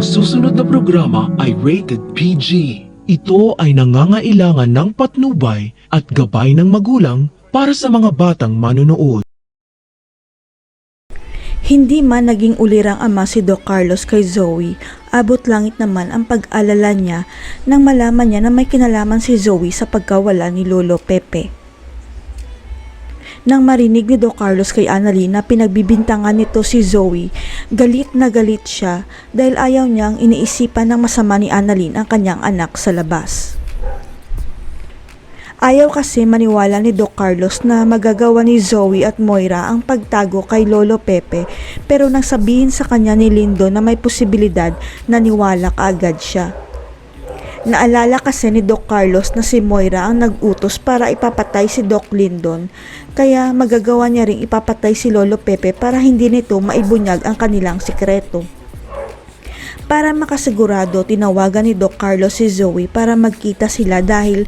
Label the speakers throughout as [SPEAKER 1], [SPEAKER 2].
[SPEAKER 1] susunod na programa ay rated PG. Ito ay nangangailangan ng patnubay at gabay ng magulang para sa mga batang manonood.
[SPEAKER 2] Hindi man naging ulirang ama si Doc Carlos kay Zoe, abot langit naman ang pag-alala niya nang malaman niya na may kinalaman si Zoe sa pagkawala ni Lolo Pepe. Nang marinig ni Doc Carlos kay Annalyn na pinagbibintangan nito si Zoe, galit na galit siya dahil ayaw niyang iniisipan ng masama ni Annalyn ang kanyang anak sa labas. Ayaw kasi maniwala ni Doc Carlos na magagawa ni Zoe at Moira ang pagtago kay Lolo Pepe, pero nang sabihin sa kanya ni Lindo na may posibilidad, naniwala kaagad siya. Naalala kasi ni Doc Carlos na si Moira ang nag-utos para ipapatay si Doc Lindon, kaya magagawa niya ring ipapatay si Lolo Pepe para hindi nito maibunyag ang kanilang sikreto. Para makasigurado, tinawagan ni Doc Carlos si Zoe para magkita sila dahil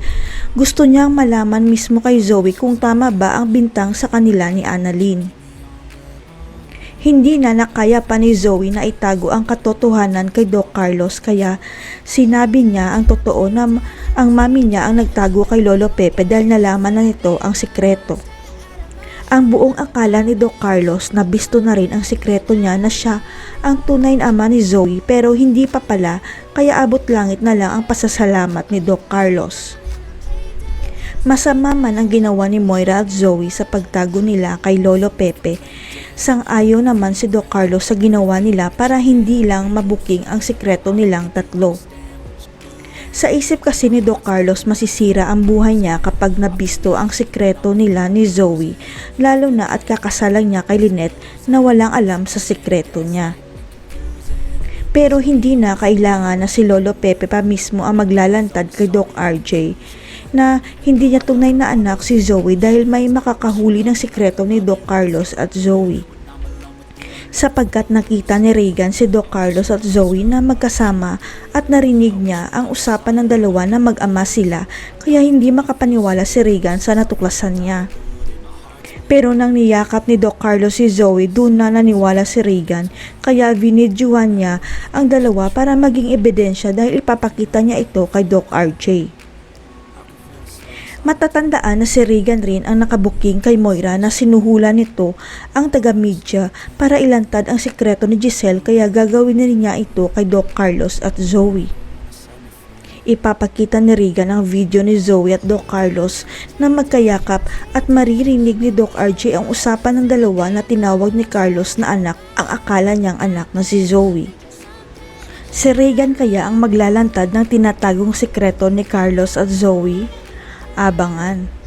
[SPEAKER 2] gusto niyang malaman mismo kay Zoe kung tama ba ang bintang sa kanila ni Annalyn. Hindi na nakaya pa ni Zoe na itago ang katotohanan kay Doc Carlos, kaya sinabi niya ang totoo na ang mami niya ang nagtago kay Lolo Pepe dahil nalaman na nito ang sikreto. Ang buong akala ni Doc Carlos na bisto na rin ang sikreto niya na siya ang tunay na ama ni Zoe, pero hindi pa pala, kaya abot langit na lang ang pasasalamat ni Doc Carlos. Masama man ang ginawa ni Moira at Zoe sa pagtago nila kay Lolo Pepe, sang-ayon naman si Doc Carlos sa ginawa nila para hindi lang mabuking ang sikreto nilang tatlo. Sa isip kasi ni Doc Carlos, masisira ang buhay niya kapag nabisto ang sikreto nila ni Zoe, lalo na at kakasalang niya kay Lynette na walang alam sa sikreto niya. Pero hindi na kailangan na si Lolo Pepe pa mismo ang maglalantad kay Doc RJ na hindi niya tunay na anak si Zoe dahil may makakahuli ng sikreto ni Doc Carlos at Zoe. Sapagkat nakita ni Regan si Doc Carlos at Zoe na magkasama at narinig niya ang usapan ng dalawa na mag-ama sila, kaya hindi makapaniwala si Regan sa natuklasan niya. Pero nang niyakap ni Doc Carlos si Zoe, doon na naniwala si Regan, kaya vinidyohan niya ang dalawa para maging ebidensya dahil ipapakita niya ito kay Doc RJ. Matatandaan na si Regan rin ang nakabuking kay Moira na sinuhulan nito ang taga-media para ilantad ang sikreto ni Giselle, kaya gagawin rin niya ito kay Doc Carlos at Zoe. Ipapakita ni Regan ang video ni Zoe at Doc Carlos na magkayakap at maririnig ni Doc RJ ang usapan ng dalawa na tinawag ni Carlos na anak ang akala niyang anak na si Zoe. Si Regan kaya ang maglalantad ng tinatagong sikreto ni Carlos at Zoe? Abangan.